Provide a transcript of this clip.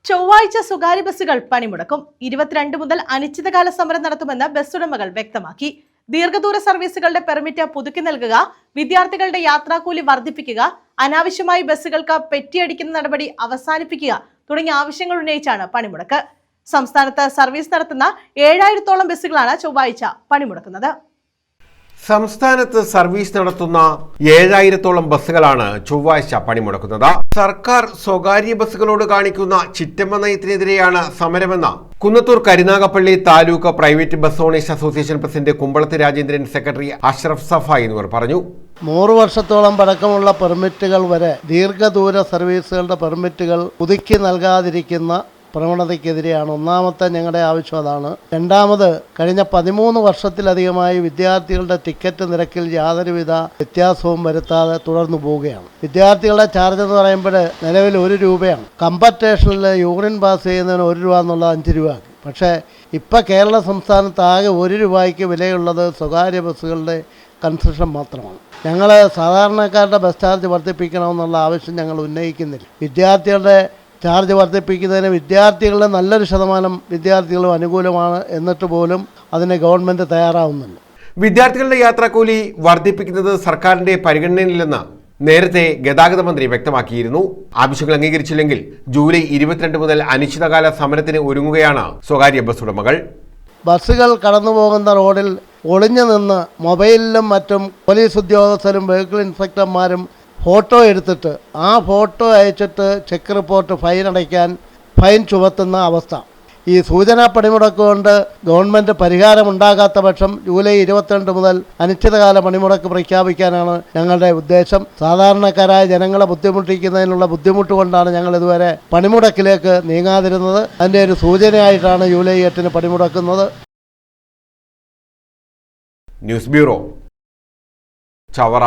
ചൊവ്വാഴ്ച സ്വകാര്യ ബസ്സുകൾ പണിമുടക്കും. 22 മുതൽ അനിശ്ചിതകാല സമരം നടത്തുമെന്ന് ബസ് ഉടമകൾ വ്യക്തമാക്കി. ദീർഘദൂര സർവീസുകളുടെ പെർമിറ്റ് പുതുക്കി നൽകുക, വിദ്യാർത്ഥികളുടെ യാത്രാക്കൂലി വർദ്ധിപ്പിക്കുക, അനാവശ്യമായി ബസ്സുകൾക്ക് പെറ്റിയടിക്കുന്ന നടപടി അവസാനിപ്പിക്കുക തുടങ്ങിയ ആവശ്യങ്ങൾ ഉന്നയിച്ചാണ് പണിമുടക്ക്. സംസ്ഥാനത്ത് സർവീസ് നടത്തുന്ന 7000-ഓളം ബസ്സുകളാണ് ചൊവ്വാഴ്ച പണിമുടക്കുന്നത്. സംസ്ഥാനത്ത് സർവീസ് നടത്തുന്ന 7000-ഓളം ബസ്സുകളാണ് ചൊവ്വാഴ്ച പണിമുടക്കുന്നത്. സർക്കാർ സ്വകാര്യ ബസ്സുകളോട് കാണിക്കുന്ന ചിറ്റമ്മ നയത്തിനെതിരെയാണ് സമരമെന്ന് Kunnathur Karunagappally taluk private bus owners association president Kumbalath Rajendran, secretary Ashraf Safa എന്നിവർ പറഞ്ഞു. 100 വർഷത്തോളം പഴക്കമുള്ള പെർമിറ്റുകൾ വരെ ദീർഘദൂര സർവീസുകളുടെ പെർമിറ്റുകൾ പുതുക്കി നൽകാതിരിക്കുന്ന പ്രവണതയ്ക്കെതിരെയാണ് ഒന്നാമത്തെ ഞങ്ങളുടെ ആവശ്യം. അതാണ്. രണ്ടാമത്, കഴിഞ്ഞ 13 വർഷത്തിലധികമായി വിദ്യാർത്ഥികളുടെ ടിക്കറ്റ് നിരക്കിൽ യാതൊരുവിധ വ്യത്യാസവും വരുത്താതെ തുടർന്നു പോവുകയാണ്. വിദ്യാർത്ഥികളുടെ ചാർജ് എന്ന് പറയുമ്പോൾ നിലവിൽ 1 രൂപയാണ്. കമ്പറ്റേഷനിൽ യൂറിൻ പാസ് ചെയ്യുന്നതിന് 1 രൂപ എന്നുള്ളത് 5 രൂപ. പക്ഷേ ഇപ്പോൾ കേരള സംസ്ഥാനത്ത് ആകെ 1 രൂപയ്ക്ക് വിലയുള്ളത് സ്വകാര്യ ബസ്സുകളുടെ കൺസെഷൻ മാത്രമാണ്. ഞങ്ങൾ സാധാരണക്കാരുടെ ബസ് ചാർജ് വർദ്ധിപ്പിക്കണമെന്നുള്ള ആവശ്യം ഞങ്ങൾ ഉന്നയിക്കുന്നില്ല. വിദ്യാർത്ഥികളുടെ ചാർജ് വർദ്ധിപ്പിക്കുന്നതിന് വിദ്യാർത്ഥികളുടെ നല്ലൊരു ശതമാനം വിദ്യാർത്ഥികളും അനുകൂലമാണ്. എന്നിട്ട് പോലും അതിന് ഗവൺമെൻറ് തയ്യാറാവുന്നില്ല. വിദ്യാർത്ഥികളുടെ യാത്രാക്കൂലി വർദ്ധിപ്പിക്കുന്നത് സർക്കാരിന്റെ പരിഗണനയിലെന്ന് നേരത്തെ ഗതാഗത മന്ത്രി വ്യക്തമാക്കിയിരുന്നു. ആവശ്യങ്ങൾ അംഗീകരിച്ചില്ലെങ്കിൽ ജൂലൈ 22 മുതൽ അനിശ്ചിതകാല സമരത്തിന് ഒരുങ്ങുകയാണ് സ്വകാര്യ ബസ് ഉടമകൾ. ബസ്സുകൾ കടന്നു പോകുന്ന റോഡിൽ ഒളിഞ്ഞു നിന്ന് മൊബൈലിലും മറ്റും പോലീസ് ഉദ്യോഗസ്ഥരും വെഹിക്കിൾ ഇൻസ്പെക്ടർമാരും ഫോട്ടോ എടുത്തിട്ട് ആ ഫോട്ടോ അയച്ചിട്ട് ചെക്ക് റിപ്പോർട്ട് ഫൈൻ ചുമത്തുന്ന അവസ്ഥ. ഈ സൂചനാ പണിമുടക്ക് കൊണ്ട് ഗവൺമെൻറ് പരിഹാരമുണ്ടാകാത്ത പക്ഷം ജൂലൈ 22 മുതൽ അനിശ്ചിതകാല പണിമുടക്ക് പ്രഖ്യാപിക്കാനാണ് ഞങ്ങളുടെ ഉദ്ദേശം. സാധാരണക്കാരായ ജനങ്ങളെ ബുദ്ധിമുട്ടിക്കുന്നതിനുള്ള ബുദ്ധിമുട്ട് കൊണ്ടാണ് ഞങ്ങൾ ഇതുവരെ പണിമുടക്കിലേക്ക് നീങ്ങാതിരുന്നത്. അതിൻ്റെ ഒരു സൂചനയായിട്ടാണ് ജൂലൈ 8 പണിമുടക്കുന്നത്. News bureau, Chavara.